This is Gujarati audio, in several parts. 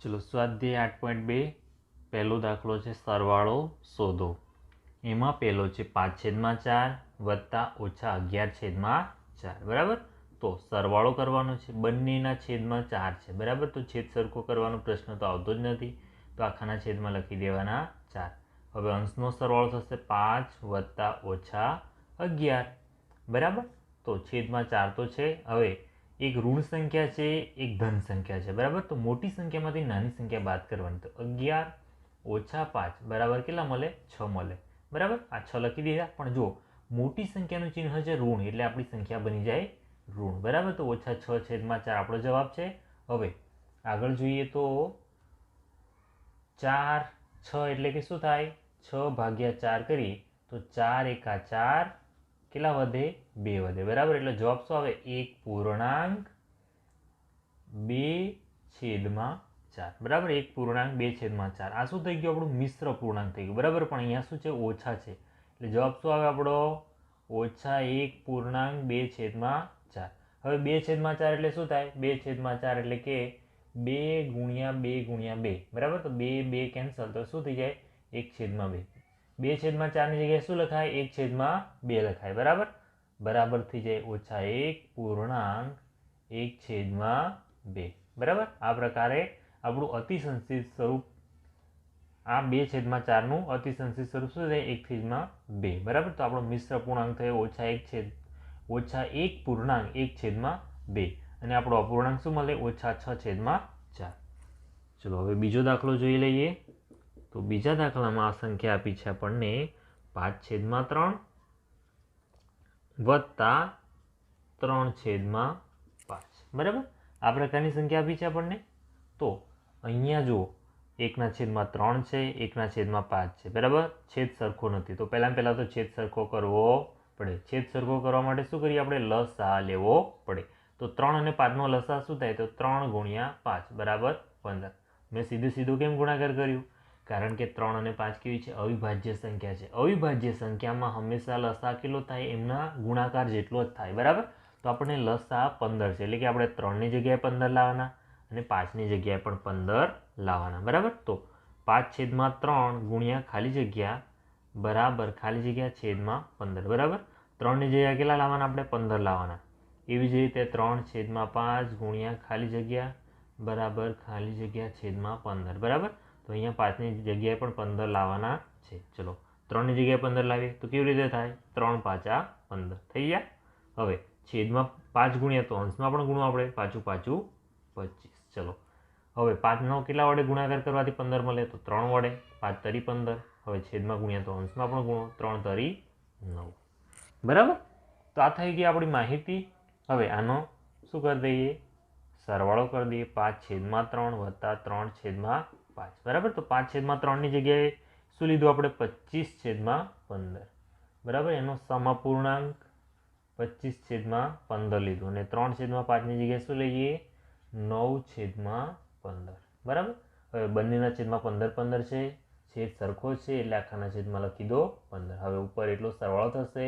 ચલો સ્વાધ્યાય 8.2 પહેલો દાખલો છે સરવાળો શોધો. એમાં પહેલો છે 5/4 વત્તા ઓછા 11/4. બરાબર. તો સરવાળો કરવાનો છે, બંનેના છેદમાં 4 છે. બરાબર. તો છેદ સરખો કરવાનો પ્રશ્ન તો આવતો જ નથી, તો આખાના છેદમાં લખી દેવાના 4. હવે અંશનો સરવાળો થશે 5 વત્તા ઓછા 11. બરાબર. તો છેદમાં 4 તો છે. હવે એક ઋણ સંખ્યા છે, એક ધન સંખ્યા છે. બરાબર. તો મોટી સંખ્યામાંથી નાની સંખ્યા બાદ કરવાની. તો 11 ઓછા 5 બરાબર કેટલા મળે? 6 મળે. બરાબર. આ 6 લખી દીધા. પણ જો મોટી સંખ્યાનું ચિહ્ન છે ઋણ, એટલે આપણી સંખ્યા બની જાય ઋણ. બરાબર. તો ઓછા 6/4 આપણો જવાબ છે. હવે આગળ જોઈએ તો 4 6 એટલે કે શું થાય? 6/4 કરીએ તો 4 એકા 4 કેટલા વધે? 2 વધે. બરાબર. એટલે જવાબ શું આવે? 1.2/4. બરાબર. 1.2/4. આ શું થઈ ગયું? આપણું મિશ્ર પૂર્ણાંક થઈ ગયું. બરાબર. પણ અહીંયા શું છે? ઓછા છે. એટલે જવાબ શું આવે આપણો? ઓછા 1.2/4. હવે 2/4 એટલે શું થાય? 2/4 એટલે કે 2 ગુણ્યા 2 ગુણ્યા 2. બરાબર. તો 2 2 કેન્સલ, તો શું થઈ જાય? 1/2. 2/4 ની જગ્યાએ શું લખાય? 1/2 લખાય. બરાબર. બરાબર થઈ જાય ઓછા 1.1/2. બરાબર. આ પ્રકારે આપણું અતિસંશિત સ્વરૂપ, આ 2/4 નું અતિસંશિત સ્વરૂપ શું થાય? 1/2. બરાબર. તો આપણો મિશ્ર પૂર્ણાંક થયો ઓછા 1.1/2. અને આપણો અપૂર્ણાંક શું મળે? ઓછા 6/4. ચલો હવે બીજો દાખલો જોઈ લઈએ. તો બીજા દાખલામાં આ સંખ્યા આપી છે આપણને 5/3 વત્તા 3/5. બરાબર. આ પ્રકારની સંખ્યા આપી છે આપણને. તો અહીંયા જો 1/3 છે, 1/5 છે. બરાબર. છેદ સરખો નથી, તો પહેલાં તો છેદ સરખો કરવો પડે. છેદ સરખો કરવા માટે શું કરીએ આપણે? લસા લેવો પડે. તો 3 અને 5નો લસા શું થાય? તો 3 ગુણ્યા 5 બરાબર 15. મેં સીધું કેમ ગુણાકાર કર્યું? કારણ કે 3 અને 5 કેવી છે? અવિભાજ્ય સંખ્યા છે. અવિભાજ્ય સંખ્યામાં હંમેશા લસા કેટલો થાય? એમના ગુણાકાર જેટલો જ થાય. બરાબર. તો આપણને લસા 15 છે, એટલે કે આપણે 3ની જગ્યાએ 15 લાવવાના અને 5ની જગ્યાએ પણ 15 લાવવાના. બરાબર. તો 5/3 ગુણ્યા ખાલી જગ્યા બરાબર ખાલી જગ્યા છેદમાં 15. બરાબર. 3ની જગ્યાએ કેટલા લાવવાના? આપણે 15 લાવવાના. એવી જ રીતે 3/5 ગુણ્યા ખાલી જગ્યા બરાબર ખાલી જગ્યા છેદમાં 15. બરાબર. તો અહીંયા 5ની જગ્યાએ પણ 15 લાવવાના છે. ચલો 3ની જગ્યાએ 15 લાવીએ તો કેવી રીતે થાય? 3 5 15 થઈ ગયા. હવે છેદમાં 5 ગુણ્યા તો અંશમાં પણ ગુણો આપણે. 5 5 25. ચલો હવે 5નો કેટલા વડે ગુણાકાર કરવાથી 15 મળે? તો 3 વડે. 5 તરી 15. હવે છેદમાં ગુણ્યા તો અંશમાં પણ ગુણો. 3 તરી 9. બરાબર. તો આ થઈ ગઈ આપણી માહિતી. હવે આનો શું કરી દઈએ? સરવાળો કરી દઈએ. 5/3 વત્તા 3/5. બરાબર. તો 5/3ની જગ્યાએ શું લીધું આપણે? 25/15. બરાબર. એનો સમઅપૂર્ણાંક 25/15 લીધું અને 3/5ની જગ્યાએ શું લઈએ? 9/15. બરાબર. હવે બંનેના છેદમાં 15 15 છે. છેદ સરખો છે એટલે આખાના છેદમાં લખી દો 15. હવે ઉપર એટલો સરવાળો થશે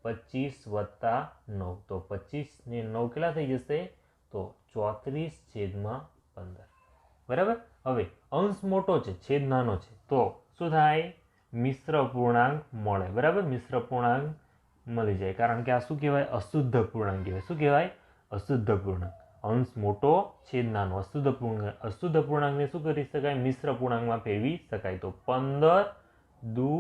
25 વત્તા 9. તો 25 ને 9 કેટલા થઈ જશે? તો 34/15. બરાબર. હવે અંશ મોટો છે, છેદ નાનો છે, તો શું થાય? મિશ્ર પૂર્ણાંક મળે. બરાબર. મિશ્ર પૂર્ણાંક મળી જાય. કારણ કે આ શું કહેવાય? અશુદ્ધ પૂર્ણાંક કહેવાય. શું કહેવાય? અશુદ્ધ પૂર્ણાંક. અંશ મોટો, છેદ નાનો. અશુદ્ધ પૂર્ણાંકને શું કરી શકાય? મિશ્ર પૂર્ણાંકમાં ફેરવી શકાય. તો 15 દુ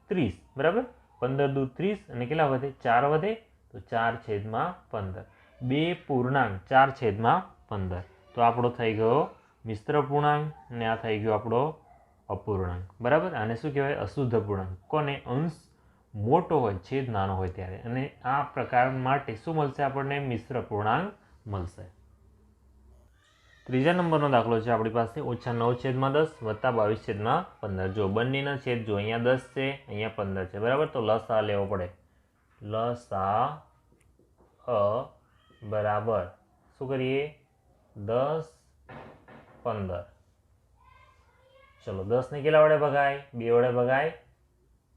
30. બરાબર. 15 દુ 30 અને કેટલા વધે? 4 વધે. તો 4/15. બે પૂર્ણાંક 4/15. તો આપણો થઈ ગયો મિશ્ર પૂર્ણાંક અને આ થઈ ગયો આપણો અપૂર્ણાંક. બરાબર. આને શું કહેવાય? અશુદ્ધ પૂર્ણાંક. કોને? અંશ મોટો હોય, છેદ નાનો હોય ત્યારે. અને આ પ્રકાર માટે શું મળશે આપણને? મિશ્ર પૂર્ણાંક મળશે. ત્રીજા નંબરનો દાખલો છે આપણી પાસે ઓછા 9/10 વત્તા 22/15. જો બંનેના છેદ જો અહીંયા 10 છે, અહીંયા 15 છે. બરાબર. તો લસા લેવો પડે. લસા બરાબર શું કરીએ? 10 15. ચલો 10 ને કેટલા વડે ભગાય? 2 વડે ભગાય.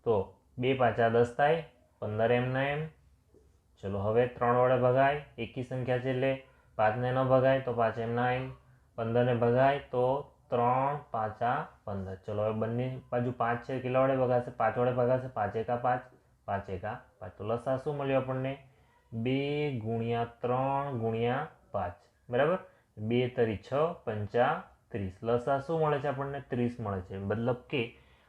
તો 2 5 10 થાય. 15 એમના એમ. ચલો હવે 3 વડે ભગાય. એકી સંખ્યા છે એટલે 5 ને ન ભગાય તો 5 એમના એમ. 15 ને ભગાય તો 3 5 15. ચલો હવે બંને બાજુ 5 છે, કેટલા વડે ભગાશે? 5 વડે ભગાશે. 5 એકા 5, 5 એકા 5. તો લસા શું મળ્યું આપણને? 2 ગુણ્યા 3 ગુણ્યા 5. બરાબર. 2 તરી 6 પંચા 30. લસા શું મળે છે આપણને? 30 મળે છે. મતલબ કે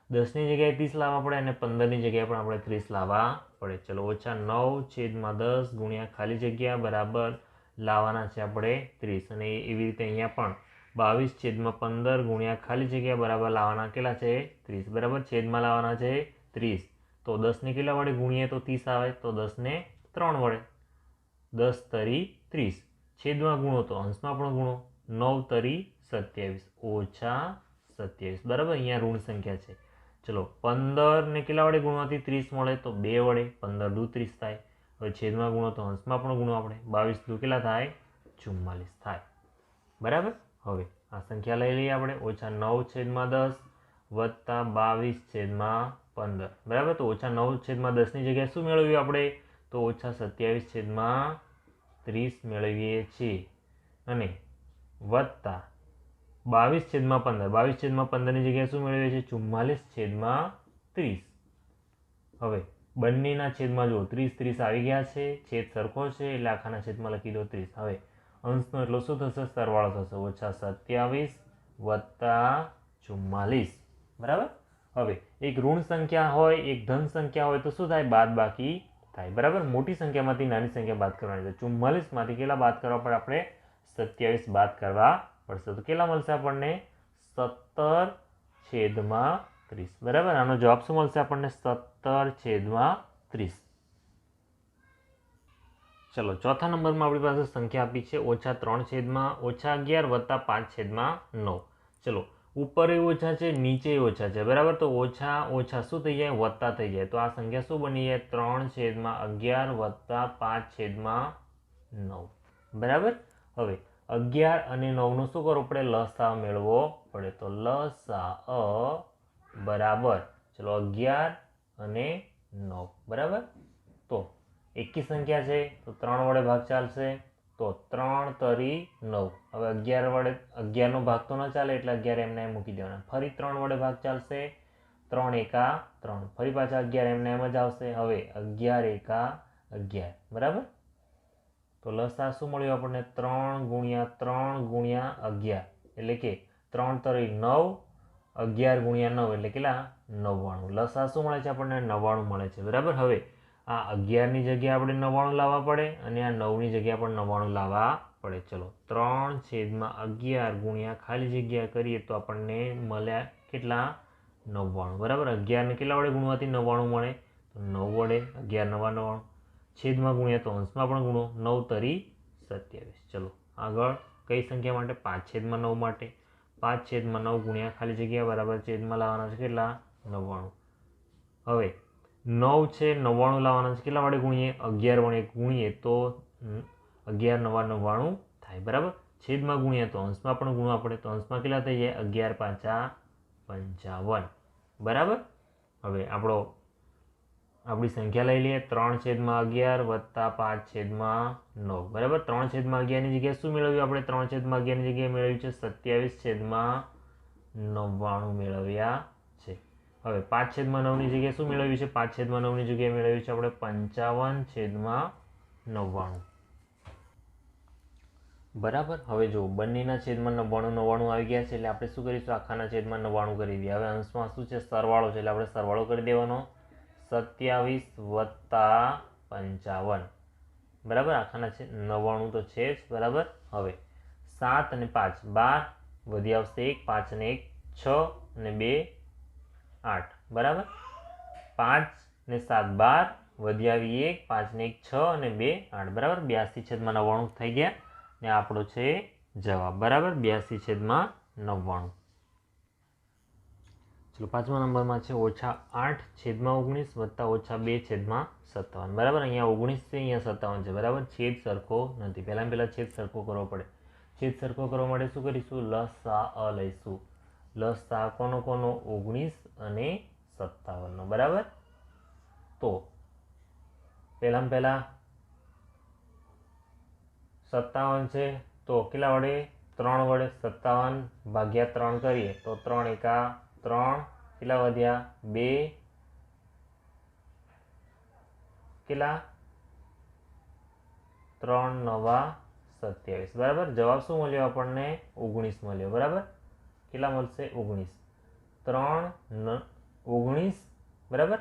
10ની જગ્યાએ 30 લાવવા પડે અને 15ની જગ્યાએ પણ આપણે 30 લાવવા પડે. ચલો -9/10 ગુણ્યા ખાલી જગ્યા બરાબર લાવવાના છે આપણે 30. અને એવી રીતે અહીંયા પણ 22/15 ગુણ્યા ખાલી જગ્યા બરાબર લાવવાના કેટલા છે? 30. બરાબર. છેદમાં લાવવાના છે 30. તો 10ને કેટલા વડે ગુણીએ તો 30 આવે? તો 10ને 3 વડે. 10 તરી 30. છેદમાં ગુણો તો અંશમાં પણ ગુણો. 9 તરી 27 ઓછા 27. બરાબર. અહીંયા ઋણ સંખ્યા છે. ચલો 15ને કેટલા વડે ગુણવાથી 30 મળે? તો 2 વડે. 15 દુ 30 થાય. હવે છેદમાં ગુણો તો અંશમાં પણ ગુણો આપણે. 22 દુ કેટલા થાય? 44 થાય. બરાબર. હવે આ સંખ્યા લઈ લઈએ આપણે. -9/10 વત્તા 22/15. બરાબર. તો -9/10ની જગ્યાએ શું મેળવ્યું આપણે? તો -27/30 મેળવીએ છીએ. અને વત્તા 22/15. 22/15ની જગ્યાએ શું મેળવીએ છીએ? 44/30. હવે બંનેના છેદમાં જુઓ 30 આવી ગયા છે. છેદ સરખો છે એટલે આખાના છેદમાં લખી દો 30. હવે અંશનો એટલો શું થશે? સરવાળો થશે. -27 વત્તા 44. બરાબર. હવે એક ઋણ સંખ્યા હોય, એક ધન સંખ્યા હોય તો શું થાય? બાદ બાકી થાય. બરાબર. મોટી સંખ્યામાંથી નાની સંખ્યા બાદ કરવાની છે. 44માંથી કેટલા બાદ કરવા પડે? આપણે 27 બાદ કરવા પડશે. તો કેટલા મળશે આપણને? 17/30. બરાબર. આનો જવાબ શું મળશે આપણને? 17/30. ચલો ચોથા નંબરમાં આપણી પાસે સંખ્યા આપી છે -3/-11 વત્તા 5/9. ચલો ઉપર એ ઓછા છે, નીચે ઓછા છે. બરાબર. તો ઓછા ઓછા શું થઈ જાય? વત્તા થઈ જાય. તો આ સંખ્યા શું બની જાય? 3/11 વત્તા 5/9. બરાબર. હવે 11 અને 9નો શું કરવો પડે? લસા મેળવવો પડે. તો લસા બરાબર ચલો 11 અને 9. બરાબર. તો એકી સંખ્યા છે તો 3 વડે ભાગ ચાલશે. તો 3 તરી 9. હવે 11 વડે 11નો ભાગ તો ન ચાલે એટલે 11 એમને એમ મૂકી દેવાના. ફરી 3 વડે ભાગ ચાલશે. 3 એકા 3. ફરી પાછા 11 એમને એમ જ આવશે. હવે 11 એકા 11. બરાબર. તો લસા શું મળ્યું આપણને? 3 ગુણ્યા 3 ગુણ્યા 11 એટલે કે 3 તરી 9, 11 ગુણ્યા 9 એટલે કેટલા? 99. લસા શું મળે છે આપણને? 99 મળે છે. બરાબર. હવે આ 11ની જગ્યાએ આપણે 99 લાવવા પડે અને આ 9ની જગ્યાએ પણ 99 લાવવા પડે. ચલો 3/11 ગુણ્યા ખાલી જગ્યા કરીએ તો આપણને મળ્યા કેટલા? 99. બરાબર. 11ને કેટલા વડે ગુણવાથી 99 મળે? તો 9 વડે. 11 9 99. છેદમાં ગુણ્યા તો અંશમાં પણ ગુણો. 9 તરી 27. ચલો આગળ કઈ સંખ્યા માટે? 5/9 માટે. 5/9 ગુણ્યા ખાલી જગ્યા બરાબર છેદમાં લાવવાના છે કેટલા? 99. હવે 9 છે 99 લાવવાના છે. કેટલા વડે ગુણીએ? 11 વડે ગુણીએ તો 11 9 99 થાય. બરાબર. છેદમાં ગુણ્યા તો અંશમાં પણ ગુણવા પડે. તો અંશમાં કેટલા થઈ જાય? 11 5 55. બરાબર. હવે આપણી સંખ્યા લઈ લઈએ. 3/11 વત્તા 5/9. બરાબર. 3/11ની જગ્યાએ શું મેળવ્યું આપણે? 3/11ની જગ્યાએ મેળવ્યું છે 27/99 મેળવ્યા છે. હવે 5/9ની જગ્યાએ શું મેળવ્યું છે? 5/9ની જગ્યાએ મેળવ્યું છે આપણે 55/99. બરાબર. હવે જો બંનેના છેદમાં 99 આવી ગયા છે એટલે આપણે શું કરીશું? આખાના છેદમાં 99 કરી દઈએ. હવે અંશમાં શું છે? સરવાળો છે એટલે આપણે સરવાળો કરી દેવાનો. 27 વત્તા 55. બરાબર. આખાના 99 તો છે જ. બરાબર. હવે 7 અને 5 12 વધી આવશે 1, 5 અને 1 6 અને 2 8. બરાબર. 5 ને 7 12 વધી આવી 1, 5 ને 1 6 અને 2 8. બરાબર. 82/99 થઈ ગયા ને આપણો છે જવાબ. બરાબર. 82/99. ચલો પાંચમા નંબરમાં છે -8/19 વત્તા -2/57. બરાબર. અહીંયા 19 છે, અહીંયા 57 છે. બરાબર. છેદ સરખો નથી. પહેલા છેદ સરખો કરવો પડે. છેદ સરખો કરવા માટે શું કરીશું? લસા લઈશું. લસા કોનો 19 અને 57. બરાબર. તો પહેલા 57 છે તો કેટલા વડે 3 વડે 57 ભાગ્યા 3 કરીએ તો 3 એકા 3, કેટલા વધ્યા 2, કેટલા 3 નવા 27, બરાબર. જવાબ શું મળ્યો આપણને 19 મળ્યો, બરાબર. કેટલા મળશે 19, 3 19, બરાબર.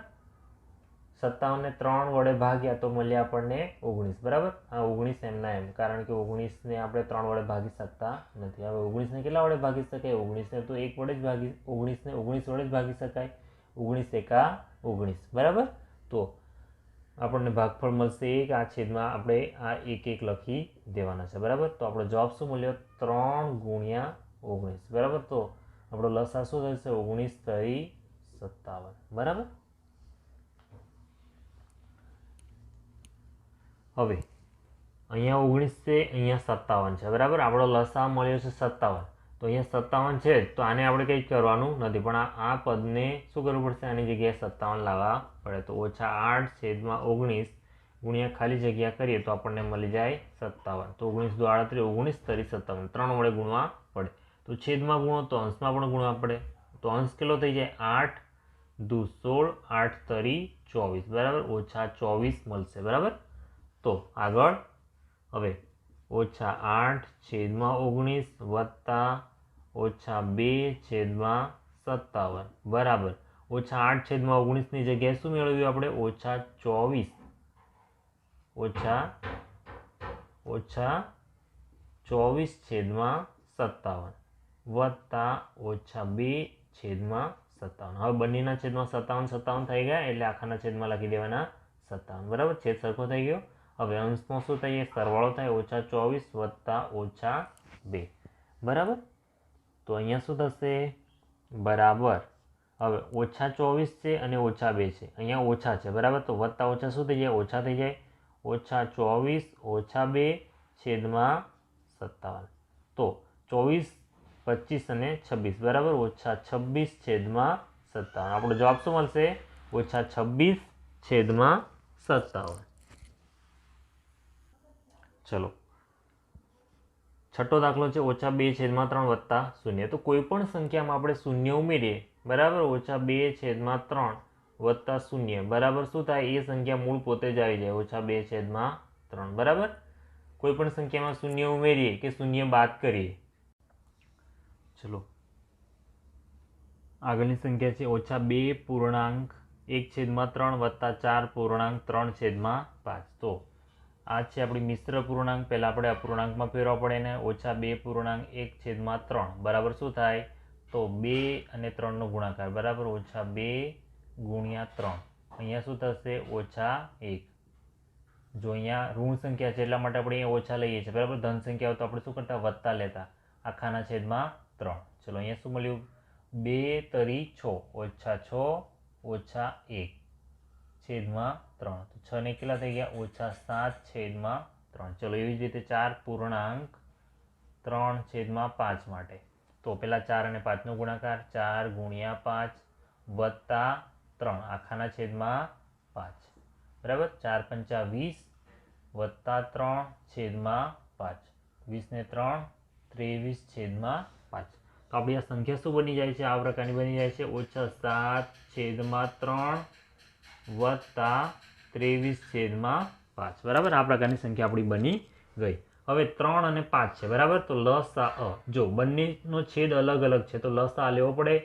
57 ને 3 વડે ભાગ્યા તો મળ્યા આપણને 19, બરાબર. આ 19 એમના એમ, કારણ કે 19 ને આપણે 3 વડે ભાગી શકતા નથી. હવે 19 ને કેટલા વડે ભાગી શકાય? 19 ને તો 1 વડે જ ભાગી 19 ને 19 વડે જ ભાગી શકાય. 19 એકા 19, બરાબર. તો આપણને ભાગફળ મળશે 1. આ છેદમાં આપણે આ 1 1 લખી દેવાના છે, બરાબર. તો આપણો જવાબ શું મળ્યો? 3 ગુણ્યા 19, બરાબર. તો આપણો લસા શું થશે? 19 તરી 57, બરાબર. હવે અહીંયા 19 છે, અહીંયા 57 છે, બરાબર. આપણો લસા મળ્યો છે 57, તો અહીંયા 57 છે તો આને આપણે કંઈ કરવાનું નથી, પણ આ પદને શું કરવું પડશે? આની જગ્યાએ 57 લાવવા પડે. તો -8/19 ગુણ્યા ખાલી જગ્યા કરીએ તો આપણને મળી જાય 57. તો 19 દુ 38, 19 તરી 57, 3 વડે ગુણવા પડે. તો છેદમાં ગુણો તો અંશમાં પણ ગુણવા પડે. તો અંશ કેટલો થઈ જાય? 8 દુ 16, 8 તરી 24, બરાબર. -24 મળશે, બરાબર. તો આગળ હવે -8/19 વત્તા -2/57, બરાબર. -8/19 ની જગ્યાએ શું મેળવ્યું આપણે? -24 -24/57 વત્તા -2/57. હવે બંનેના છેદમાં 57 થઈ ગયા એટલે આખાના છેદમાં લખી દેવાના 57, બરાબર. છેદ સરખો થઈ ગયો. હવે અંશમાં શું થાય? સરવાળો થાય. -24 વત્તા -2, બરાબર. તો અહીંયા શું થશે? બરાબર. હવે -24 છે અને -2 છે, અહીંયા ઓછા છે, બરાબર. તો વત્તા ઓછા શું થઈ જાય? ઓછા થઈ જાય. -24 - 2/57. તો 24, 25 અને 26, બરાબર. -26/57. આપણો જવાબ શું મળશે? -26/57. ચલો, છઠ્ઠો દાખલો છે -2/3 વત્તા 0. તો કોઈ પણ સંખ્યામાં આપણે શૂન્ય ઉમેરીએ, બરાબર. -2/3 વત્તા 0, બરાબર. શું થાય? એ સંખ્યા મૂળ પોતે જ આવી જાય. -2/3, બરાબર. કોઈ પણ સંખ્યામાં શૂન્ય ઉમેરીએ કે શૂન્ય બાદ કરીએ. ચલો, આગળની સંખ્યા છે -2.1/3 વત્તા 4.3/5. તો આ છે આપણી મિશ્ર પૂર્ણાંક. પહેલાં આપણે અપૂર્ણાંકમાં ફેરવવા પડે ને. -2.1/3 બરાબર શું થાય? તો 2 અને 3નો ગુણાકાર, બરાબર. -2 ગુણ્યા 3, અહીંયા શું થશે? -1. જો અહીંયા ઋણ સંખ્યા છે એટલા માટે આપણે અહીંયા ઓછા લઈએ છીએ, બરાબર. ધન સંખ્યા તો આપણે શું કરતા? વત્તા લેતા. આખાના છેદમાં 3. ચલો, અહીંયા શું મળ્યું? 2 તરી 6, -6 - 1/3. તો 6 ને કેટલા થઈ ગયા? -7/3. ચલો, એવી જ રીતે 4.3/5 માટે. તો પેલા 4 અને 5નો ગુણાકાર, 4 ગુણ્યા 5 વત્તા 3 આખાના છેદમાં 5, બરાબર. 4 × 5 = 20 વત્તા 3/5, 20 ને 3 = 23/5. તો આપણી આ સંખ્યા શું બની જાય છે? આ પ્રકારની બની જાય છે. -7/3 વત્તા 23/5, બરાબર. આ પ્રકારની સંખ્યા આપણી બની ગઈ. હવે 3 અને 5 છે, બરાબર. તો લસા જો બંનેનો છેદ અલગ અલગ છે તો લસા લેવો પડે.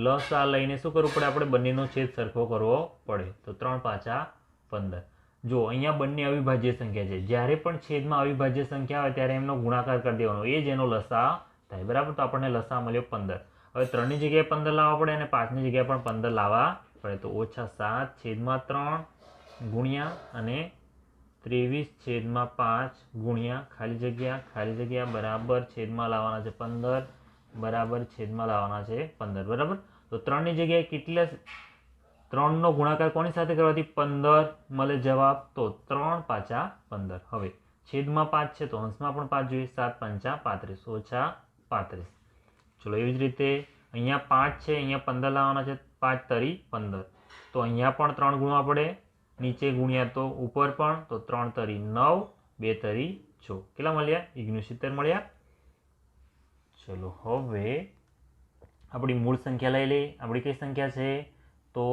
લસા લઈને શું કરવું પડે? આપણે બંનેનો છેદ સરખો કરવો પડે. તો 3 × 5 = 15. જો અહીંયા બંને અવિભાજ્ય સંખ્યા છે, જ્યારે પણ છેદમાં અવિભાજ્ય સંખ્યા આવે ત્યારે એમનો ગુણાકાર કરી દેવાનો, એ જ એનો લસા થાય, બરાબર. તો આપણને લસા મળ્યો 15. હવે 3ની જગ્યાએ 15 લાવવા પડે અને 5ની જગ્યાએ પણ 15 લાવવા પડે. તો -7/3 ગુણ્યા અને 23/5 ગુણ્યા ખાલી જગ્યા બરાબર છેદમાં લાવવાના છે 15, બરાબર છેદમાં લાવવાના છે 15, બરાબર. તો 3ની જગ્યાએ કેટલા? 3નો ગુણાકાર કોની સાથે કરવાથી 15 મળે જવાબ? તો 3 × 5 = 15. હવે છેદમાં 5 છે તો અંશમાં પણ 5 જોઈએ. 7 × 5 = 35, -35. ચલો, એવી જ રીતે અહીંયા 5 છે, અહીંયા 15 લાવવાના છે. 5 તરી 15. તો અહીંયા પણ 3 ગુણવા પડે, નીચે ગુણ્યા તો ઉપર પણ. તો 3 તરી 9, 2 તરી 6. કેટલા મળ્યા? 69 મળ્યા. ચલો હવે આપણી મૂળ સંખ્યા લઈ લઈએ. આપણી કઈ સંખ્યા છે? તો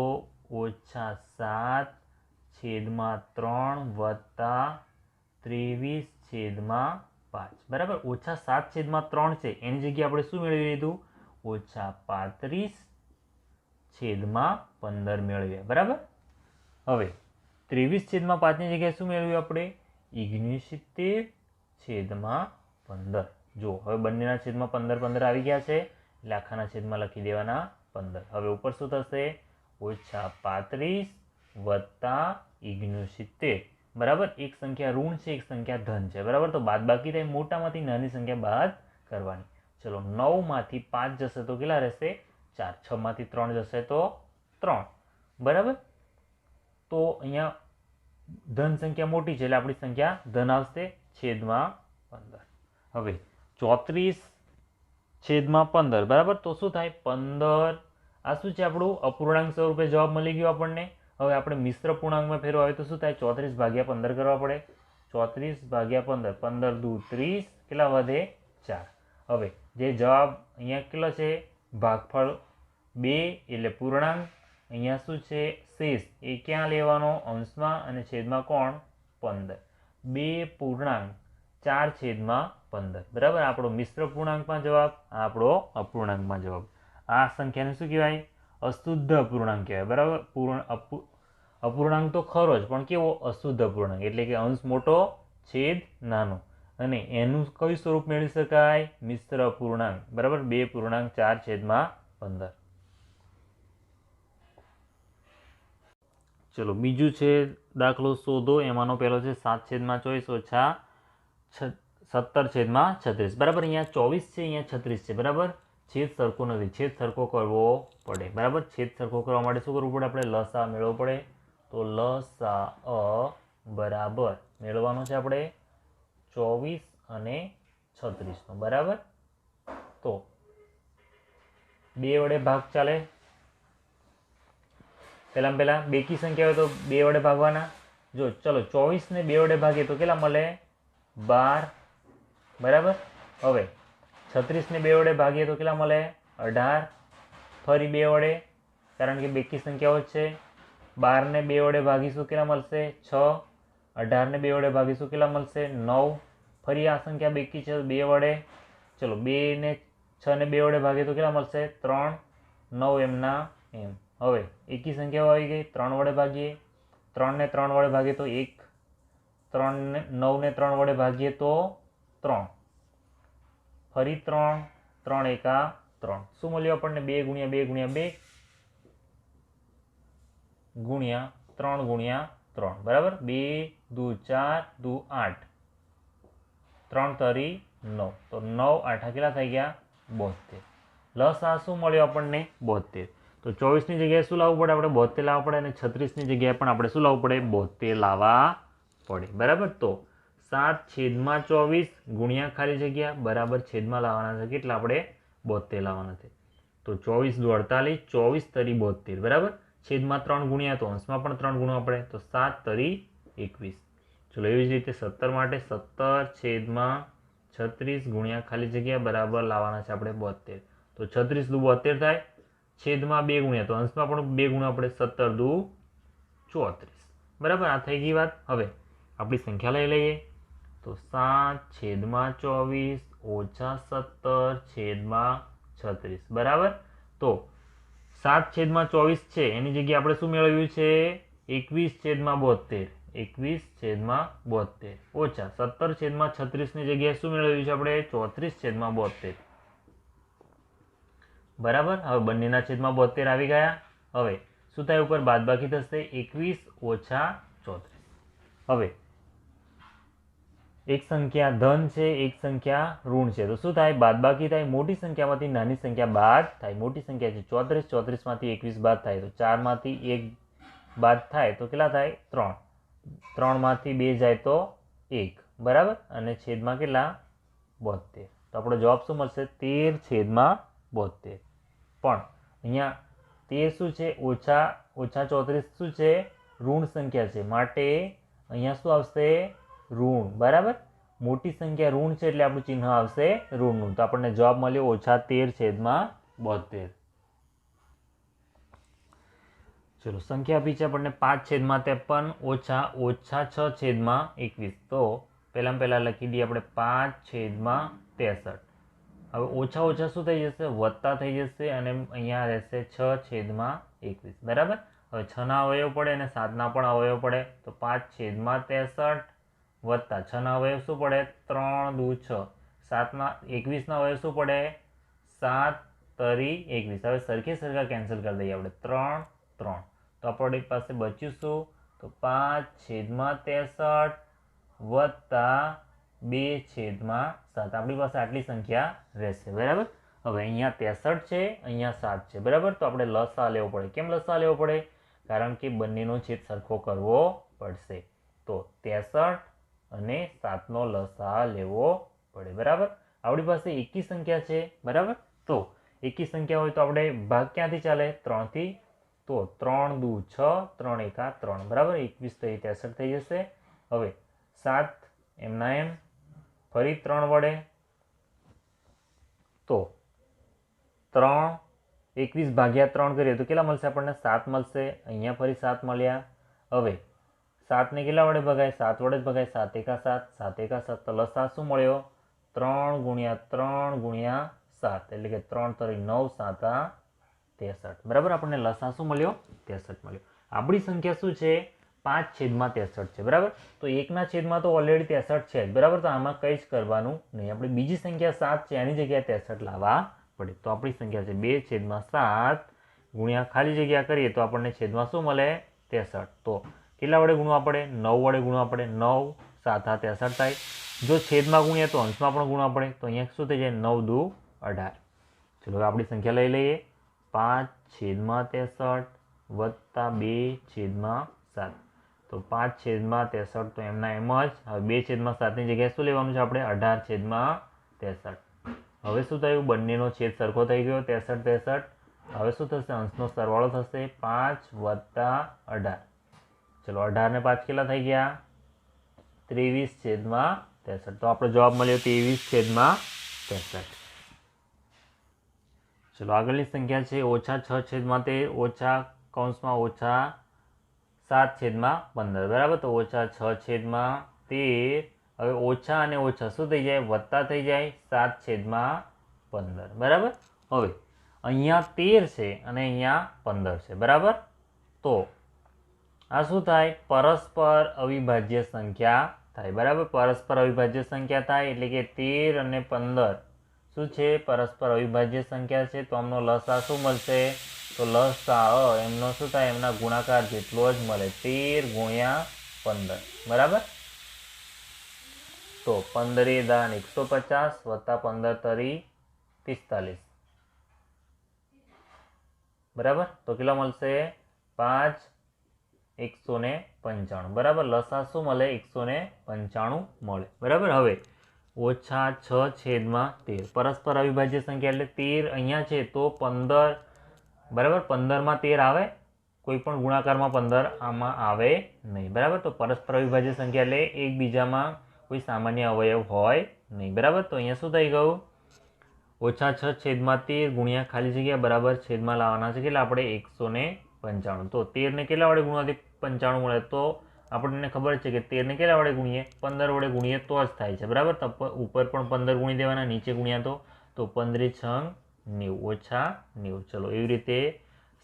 -7/3 વત્તા 23/5. બરાબર. -7/3 છે એની જગ્યાએ આપણે શું મેળવી લીધું? -35/15 મેળવ્યા. બરાબર. હવે 23/5 ની જગ્યાએ શું મેળવ્યું આપણે? 69/15. જો હવે બંનેના છેદમાં 15 આવી ગયા છે એટલે આખાના છેદમાં લખી દેવાના 15. હવે ઉપર શું થશે? -35 વત્તા 69. બરાબર. એક સંખ્યા ઋણ છે, એક સંખ્યા ધન છે. બરાબર. તો બાદ બાકી થાય મોટામાંથી નાની સંખ્યા બાદ કરવાની. ચલો 9 માંથી 5 જશે તો કેટલા રહેશે? 4. 6 માંથી 3 જશે તો 3. બરાબર. તો અહીંયા ધન સંખ્યા મોટી છે એટલે આપણી સંખ્યા ધન આવશે છેદમાં 15. હવે 34/15. બરાબર. તો શું થાય? 15. આ શું છે આપણું? અપૂર્ણાંક સ્વરૂપે જવાબ મળી ગયો આપણને. હવે આપણે મિશ્ર પૂર્ણાંકમાં ફેરવા આવે તો શું થાય? 34/15 કરવા પડે. 34/15. 15 દુ 30. કેટલા વધે? 4. હવે જે જવાબ અહીંયા કેટલો છે? ભાગફળ 2 એટલે પૂર્ણાંક. અહીંયા શું છે? શેષ એ ક્યાં લેવાનો? અંશમાં. અને છેદમાં કોણ? 15. 2 પૂર્ણાંક 4/15. બરાબર. આપણો મિશ્ર પૂર્ણાંકમાં જવાબ, આ આપણો અપૂર્ણાંકમાં જવાબ. આ સંખ્યાને શું કહેવાય? અશુદ્ધ અપૂર્ણાંક કહેવાય. બરાબર. અપૂર્ણાંક તો ખરો જ પણ કેવો? અશુદ્ધ અપૂર્ણાંક એટલે કે અંશ મોટો છેદ નાનો. અને એનું કયું સ્વરૂપ મેળવી શકાય? મિશ્ર અપૂર્ણાંક. બરાબર. 2 પૂર્ણાંક 4/15. ચલો બીજું છે દાખલો શોધો. એમાંનો પહેલો છે 7/24 - 17/36. બરાબર. અહીંયા 24 છે, અહીંયા 36 છે. બરાબર. છેદ સરખો નથી. છેદ સરખો કરવો પડે. બરાબર. છેદ સરખો કરવા માટે શું કરવું પડે? આપણે લસા મેળવવો પડે. તો લસા બરાબર મેળવવાનો છે આપણે 24 અને 36. બરાબર. તો 2 વડે ભાગ ચાલે. પહેલા બેકી સંખ્યા હોય તો 2 વડે ભાગવાના. જો ચલો 24 ને 2 વડે ભાગીએ તો કેટલા મળે? 12. બરાબર. હવે 36 ને 2 વડે ભાગીએ તો કેટલા મળે? 18. ફરી 2 વડે, કારણ કે બેકી સંખ્યાઓ છે. 12 ને 2 વડે ભાગીશું કેટલા મળશે? 6. 18 ને 2 વડે ભાગીશું કેટલા મળશે? 9. ફરી આ સંખ્યા બેકી છે 2 વડે. ચલો 2 ને 6 ને 2 વડે ભાગીએ તો કેટલા મળશે? 3. 9 એમના એમ. હવે એકી સંખ્યાઓ આવી ગઈ. 3 વડે ભાગીએ. 3 ને 3 વડે ભાગીએ તો 1. 9 ને 3 વડે ભાગીએ તો 3. ફરી 3. 3 એકા 3. શું મળ્યું આપણને? 2 × 2 × 2 ગુણ્યા 3 × 3. બરાબર. 2 દુ 4 દુ 8. 3 તરી 9. તો 9 8 કેટલા થઈ ગયા? 72. લસા શું મળ્યો આપણને? 72. તો 24 ની જગ્યાએ શું લાવવું પડે? આપણે 72 લાવવા પડે. અને 36 ની જગ્યાએ પણ આપણે શું લાવવું પડે? 72 લાવવા પડે. બરાબર. તો 7/24 ગુણ્યા ખાલી જગ્યા બરાબર છેદમાં લાવવાના છે. કેટલા આપણે? 72 લાવવાના છે. તો 24 દુ 48. 24 તરી 72. બરાબર. છેદમાં 3 ગુણ્યા તો અંશમાં પણ 3 ગુણવા પડે. તો 7 તરી 21. ચલો એવી જ રીતે 17 માટે 17/36 ગુણ્યા ખાલી જગ્યા બરાબર લાવવાના છે આપણે 72. તો 36 દુ 72 થાય. છેદમાં 2 ગુણ્યા તો અંશમાં પણ 2 ગુણવા પડે. 17 દુ 34. બરાબર. આ થઈ ગઈ વાત. હવે આપણી સંખ્યા લઈ લઈએ. તો 7/24 - 17/36. બરાબર. તો 7/24 છે એની જગ્યાએ આપણે શું મેળવ્યું છે? 21/72. 21/72 ઓછા 17/36 ની જગ્યાએ શું મેળવ્યું છે આપણે? 34/72. બરાબર. હવે બંનેના છેદમાં 72 આવી ગયા. હવે શું થાય? ઉપર બાદબાકી થશે. 21 ઓછા 34. હવે એક સંખ્યા ધન છે, એક સંખ્યા ઋણ છે. તો શું થાય? બાદબાકી થાય. મોટી સંખ્યામાંથી નાની સંખ્યા બાદ થાય. મોટી સંખ્યા છે 34. 34 માંથી 21 બાદ થાય તો 4 માંથી 1 બાદ થાય તો કેટલા થાય? 3. 3 માંથી 2 જાય તો 1. બરાબર. અને છેદમાં કેટલા? 72. તો આપણો જવાબ શું મળશે? 13/72. પણ અહીંયા 13 શું છે? ઓછા 34 શું છે? ઋણ સંખ્યા છે. માટે અહીંયા શું આવશે? ઋણ. બરાબર. મોટી સંખ્યા ઋણ છે એટલે આપણું ચિહ્ન આવશે ઋણનું. તો આપણને જવાબ મળ્યો -13/72. ચલો સંખ્યા આપી છે આપણને 5/53 -6/21. તો પહેલાં લખી દઈએ આપણે 5/63. હવે ઓછા ઓછા શું થઈ જશે? વત્તા થઈ જશે અને અહીંયા રહેશે 6/21. બરાબર. હવે 6ના અવયવ પડે અને 7ના પણ અવયવ પડે. તો 5/63 વત્તા 6ના અવયવ શું પડે? 3 દુ 6. 21ના અવયવ શું પડે? 7 તરી 21. હવે સરખે સરખા કેન્સલ કરી દઈએ આપણે. 3 3. તો આપણી પાસે બચ્યું શું? તો 5/63 વત્તા 2/7. આપણી પાસે આટલી સંખ્યા રહેશે. બરાબર. હવે અહીંયા 63 છે, અહીંયા 7 છે. બરાબર. તો આપણે લસા લેવો પડે. કેમ લસા લેવો પડે? કારણ કે બંનેનો છેદ સરખો કરવો પડશે. તો 63 અને 7નો લસા લેવો પડે. બરાબર. આપણી પાસે એકી સંખ્યા છે. બરાબર. તો એકી સંખ્યા હોય તો આપણે ભાગ ક્યાંથી ચાલે? 3થી. તો 3 દુ 6, 3 એકા 3. બરાબર. 21 તો 63 થઈ જશે. હવે 7 એમના એમ, ફરી 3 વડે. તો 3 21 ભાગ્યા 3 કરીએ તો કેટલા મળશે આપણને? 7 મળશે. અહીંયા ફરી 7 મળ્યા. હવે 7ને કેટલા વડે ભગાય? 7 વડે જ ભગાય. 7 એકા 7, 7 એકા 7. તો લસા શું મળ્યો? 3 ગુણ્યા 3 ગુણ્યા 7 એટલે કે 3 તરી 9, 7 આ 63. બરાબર. આપણને લસા શું મળ્યો? 63 મળ્યો. આપણી સંખ્યા શું છે? 5/63 છે. બરાબર. તો 1ના છેદમાં તો ઓલરેડી 63 છે જ. બરાબર. તો આમાં કંઈ જ કરવાનું નહીં. આપણે બીજી સંખ્યા 7 છે એની જગ્યાએ 63 લાવવા પડે. તો આપણી સંખ્યા છે 2/7 ગુણ્યા ખાલી જગ્યા કરીએ તો આપણને છેદમાં શું મળે? 63. તો કેટલા વડે ગુણવા પડે? 9 વડે ગુણવા પડે. 9 7 આ 63 થાય. જો છેદમાં ગુણીએ તો અંશમાં પણ ગુણવા પડે. તો અહીંયા શું થઈ જાય? 9 દુ 18. ચલો હવે આપણી સંખ્યા લઈ લઈએ. 5/63 વત્તા 2/7. તો 5/63 તો એમના એમ જ. હવે 2/7ની જગ્યાએ શું લેવાનું છે આપણે? 18/63. હવે શું થયું? બંનેનો છેદ સરખો થઈ ગયો. 63 63. હવે શું થશે? અંશનો સરવાળો થશે. 5 વત્તા 18. ચલો 18 ને 5 કેટલા થઈ ગયા? 23/63. તો આપણો જવાબ મળ્યો 23/63. ચલો આગળની સંખ્યા છે -6/13 -7/15. બરાબર. તો -6/13. હવે ઓછા અને ઓછા શું થઈ જાય? વત્તા થઈ જાય. 7/15. બરાબર. હવે અહીંયા 13 છે અને અહીંયા 15 છે. બરાબર. તો આ શું થાય? પરસ્પર અવિભાજ્ય સંખ્યા થાય. બરાબર. પરસ્પર અવિભાજ્ય સંખ્યા થાય એટલે કે 13 અને 15 શું છે? પરસ્પર અવિભાજ્ય સંખ્યા છે. તો આમનો લસા શું મળશે? તો લસા એમનો શું થાય? એમના ગુણાકાર જેટલો જ મળે. 13 ગુણ્યા 15. બરાબર. તો 15 દાન 150 વત્તા 15 તરી 45. બરાબર. તો કેટલા મળશે? 5/195. બરાબર. લસા શું મળે? 195 મળે. બરાબર. હવે -6/13. પરસ્પર અવિભાજ્ય સંખ્યા એટલે 13 અહીંયા છે તો 15. બરાબર. 15માં 13 આવે? કોઈ પણ ગુણાકારમાં 15 આમાં આવે નહીં. બરાબર. તો પરસ્પર અવિભાજ્ય સંખ્યા એટલે એકબીજામાં કોઈ સામાન્ય અવયવ હોય નહીં. બરાબર. તો અહીંયા શું થઈ ગયું? -6/13 ગુણ્યા ખાલી જગ્યા બરાબર છેદમાં લાવવાના છે કેટલા આપણે? 195. તો 13ને કેટલા વડે ગુણવાથી 95 મળે? તો આપણને ખબર છે કે 13ને કેટલા વડે ગુણીએ? 15 વડે ગુણીએ તો જ થાય છે. બરાબર. તો ઉપર પણ 15 ગુણી દેવાના, નીચે ગુણ્યા તો 15 -6 -90. ચલો એવી રીતે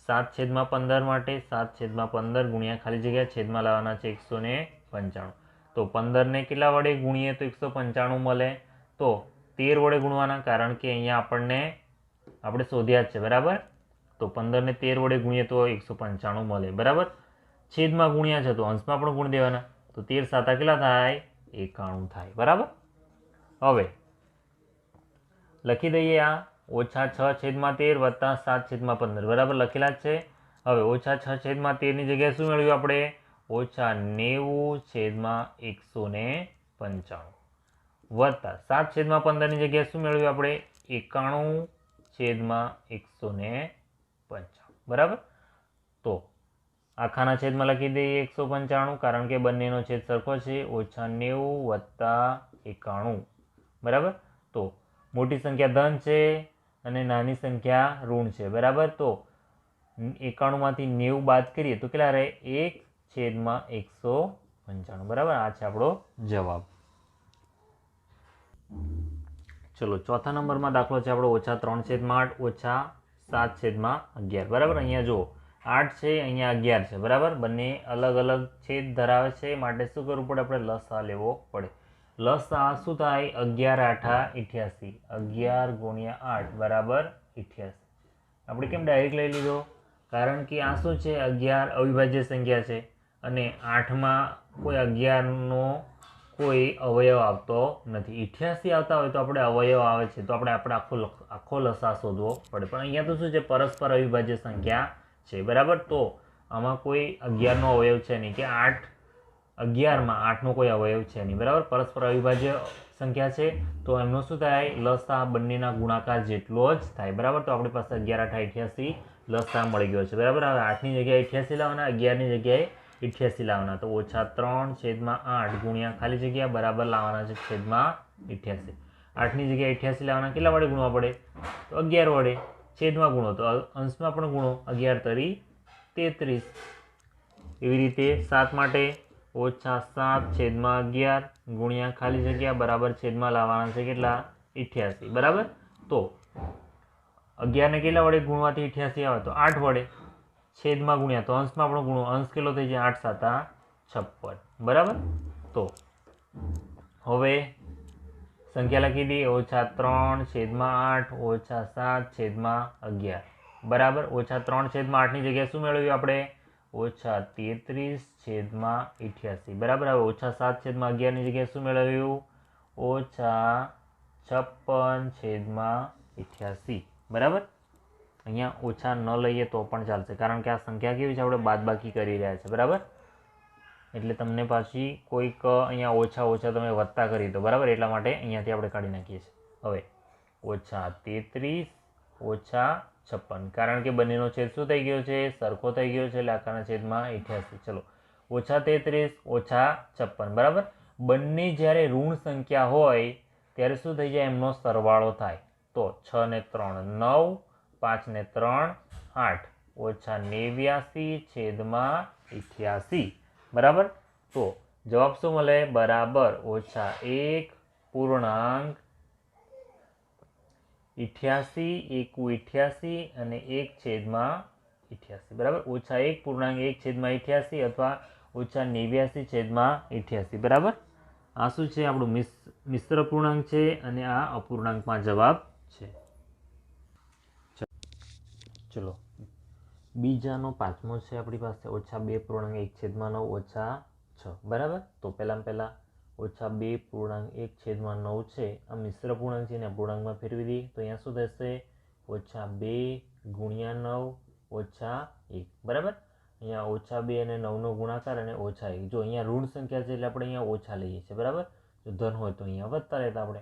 7/15 માટે 7/15 ગુણ્યા ખાલી જગ્યા છેદમાં લાવવાના છે 195. તો 15ને કેટલા વડે ગુણીએ તો 195 મળે? તો 13 વડે ગુણવાના, કારણ કે અહીંયા આપણે શોધ્યા જ છે. બરાબર. તો 15ને 13 વડે ગુણીએ તો 195 મળે. બરાબર. છેદમાં ગુણ્યા છે તો અંશમાં પણ ગુણ દેવાના. તો 13 7 કેટલા થાય? 91 થાય. બરાબર. હવે લખી દઈએ આ -6/13 વત્તા 7/15. બરાબર. લખેલા જ છે. હવે -6/13 ની જગ્યાએ શું મેળવ્યું આપણે? -90/195 વત્તા 7/15 ની જગ્યાએ શું મેળવ્યું આપણે? 91/195. બરાબર. તો આખાના છેદમાં લખી દઈએ 195, કારણ કે બંનેનો છેદ સરખો છે. -90 વત્તા 91 બરાબર. તો મોટી સંખ્યા ધન છે અને નાની સંખ્યા ઋણ છે બરાબર. તો 91 માંથી 90 બાદ કરીએ તો કેટલા રહે? 1/195 બરાબર. આ છે આપણો જવાબ. ચલો ચોથા નંબરમાં દાખલો છે આપણો -3/8 -7/11 બરાબર. અહીંયા જો 8 છે, અહીંયા 11 છે બરાબર. બંને અલગ અલગ છેદ ધરાવે છે માટે શું કરવું પડે? આપણે લસા લેવો પડે. લસા શું થાય? 11 × 8 = 88. 11 × 8 બરાબર 88. આપણે કેમ ડાયરેક્ટ લઈ લીધો? કારણ કે આ શું છે? 11 અવિભાજ્ય સંખ્યા છે અને 8માં કોઈ 11નો કોઈ અવયવ આવતો નથી. 88 આવતા હોય તો આપણે અવયવ આવે છે તો આપણે આખો લસા શોધવો પડે. પણ અહીંયા તો શું છે? પરસ્પર અવિભાજ્ય સંખ્યા છે બરાબર. તો આમાં કોઈ 11નો અવયવ છે નહીં કે 11માં 8નો કોઈ અવયવ છે નહીં બરાબર. પરસ્પર અવિભાજ્ય સંખ્યા છે તો એમનો શું થાય? લસા બંનેના ગુણાકાર જેટલો જ થાય બરાબર. તો આપણી પાસે 11 × 8 = 88 લસા મળી ગયો છે બરાબર. હવે 8ની જગ્યાએ 88 લાવવાના, 11ની જગ્યાએ 88 લાવવાના. તો -3/8 ગુણ્યા ખાલી જગ્યા બરાબર લાવવાના છે છેદમાં 88. 8ની જગ્યાએ 88 લાવવાના. કેટલા વડે ગુણવા પડે? તો 11 વડે. છેદમાં ગુણો તો અંશમાં પણ ગુણો. 11 × 33. એવી રીતે 7 માટે -7/11 ગુણ્યા ખાલી જગ્યા બરાબર છેદમાં લાવવાના છે કેટલા? 88 બરાબર. તો 11ને કેટલા વડે ગુણવાથી 88 આવે? તો 8 વડે. છેદમાં ગુણ્યા તો અંશમાં પણ ગુણો. અંશ કેટલો થઈ જાય? 8×7 = 56 બરાબર. તો હવે સંખ્યા લખી દઈએ. -3/8 -7/11 બરાબર. -3/8ની જગ્યાએ શું મેળવ્યું આપણે? -33/88 બરાબર. હવે -7/11ની જગ્યાએ શું મેળવ્યું? -56/88 બરાબર. અહીંયા ઓછા ન લઈએ તો પણ ચાલશે કારણ કે આ સંખ્યા કેવી છે? આપણે બાદબાકી કરી રહ્યા છે બરાબર. એટલે તમને પાછી કોઈક અહીંયા ઓછા તમે વત્તા કરી દો બરાબર. એટલા માટે અહીંયાથી આપણે કાઢી નાખીએ છીએ. હવે -33 -56 કારણ કે બંનેનો છેદ શું થઈ ગયો છે? સરખો થઈ ગયો છે એટલે આખાના છેદમાં 88. ચલો -33 -56 બરાબર. બંને જ્યારે ઋણ સંખ્યા હોય ત્યારે શું થઈ જાય? એમનો સરવાળો થાય. તો 6 ને 3 9, 5 ને 3 8, -89/88 બરાબર. તો જવાબ શું મળે? બરાબર -1.88 એકુ 88 અને 1/88 બરાબર. -1.1/88 અથવા -89/88 બરાબર. આ શું છે? આપણું મિશ્ર પૂર્ણાંક છે અને આ અપૂર્ણાંકમાં જવાબ છે. ચલો બીજાનો પાંચમો છે આપણી પાસે -2.1/9 -6 બરાબર. તો પહેલાં -2.1/9 છે. આ મિશ્ર પૂર્ણાંક છે ને અપૂર્ણાંકમાં ફેરવી દઈએ તો અહીંયા શું થશે? -2 × 9 -1 બરાબર. અહીંયા -2 અને 9નો ગુણાકાર અને -1. જો અહીંયા ઋણ સંખ્યા છે એટલે આપણે અહીંયા ઓછા લઈએ છીએ બરાબર. જો ધન હોય તો અહીંયા વધતા રહેતા આપણે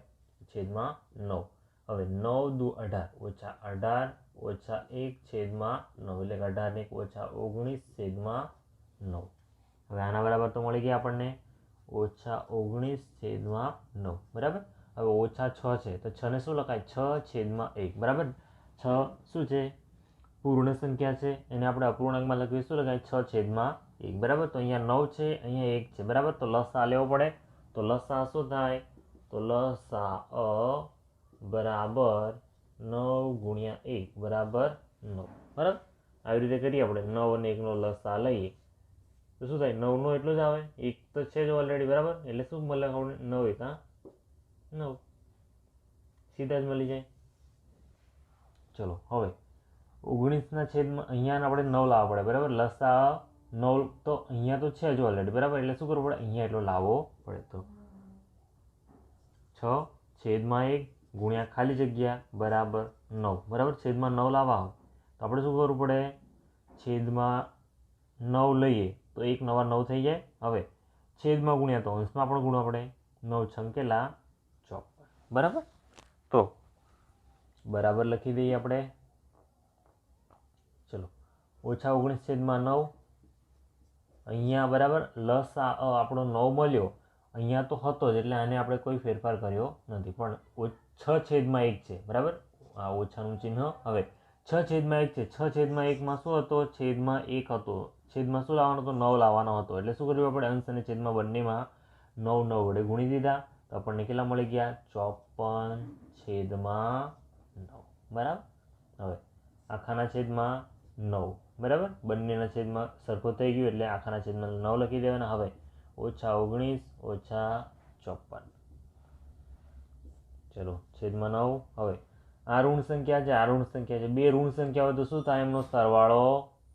છેદમાં 9. હવે 9 દુ 18 -18 -1/9 એટલે 18 ને 19/9. હવે આના બરાબર તો મળી ગયા આપણને -19/9 બરાબર. હવે -6 છે તો 6 ને શું લખાય? 6/1 બરાબર. 6 શું છે? પૂર્ણ સંખ્યા છે એને આપણે અપૂર્ણાંકમાં લખીએ શું લખાય? 6/1 બરાબર. તો અહીંયા 9 છે, અહીંયા 1 છે બરાબર. તો લસા લેવો પડે. તો લસા શું થાય? તો લસા બરાબર 9 × 1 બરાબર 9 બરાબર. આવી રીતે કરીએ આપણે. 9 અને 1નો લસા લઈએ તો શું થાય? 9નો એટલો જ આવે. 1 તો છે જ ઓલરેડી બરાબર. એટલે શું મળે આપણે? 9 × 9 સીધા જ મળી જાય. ચલો હવે 19ના છેદમાં અહીંયા આપણે 9 લાવવા પડે બરાબર. લસા 9 તો અહીંયા તો છે જ ઓલરેડી બરાબર. એટલે શું કરવું પડે? અહીંયા એટલો લાવવો પડે. તો 6/1 ગુણ્યા ખાલી જગ્યા બરાબર 9 બરાબર. છેદમાં 9 લાવવા હોય તો આપણે શું કરવું પડે? છેદમાં 9 લઈએ તો 1 નવા 9 થઈ જાય. હવે છેદમાં ગુણ્યા તો અંશમાં પણ ગુણવા પડે. 9 છંગ કેટલા? 54 બરાબર. તો બરાબર લખી દઈએ આપણે. ચલો -19/9 અહીંયા બરાબર લસા આપણો 9 મળ્યો અહીંયા તો હતો જ એટલે આને આપણે કોઈ ફેરફાર કર્યો નથી, પણ 6/1 છે, બરાબર. આ ઓછાનું ચિહ્ન. હવે 6/1 છે, 6/1માં શું હતો? છેદમાં 1 હતો. છેદમાં શું લાવવાનો હતો? 9 લાવવાનો હતો. એટલે શું કર્યું આપણે? અંશ અને છેદમાં બંનેમાં 9 વડે ગુણી દીધા. તો આપણને કેટલા મળી ગયા? 54/9, બરાબર. હવે આખાના છેદમાં 9, બરાબર. બંનેના છેદમાં સરખો થઈ ગયું એટલે આખાના છેદમાં 9 લખી દેવાના. હવે -19 -54, ચલો છેદમાં 9. હવે આ ઋણ સંખ્યા છે, આ ઋણ સંખ્યા છે. બે ઋણ સંખ્યા હોય તો શું થાય? એમનો સરવાળો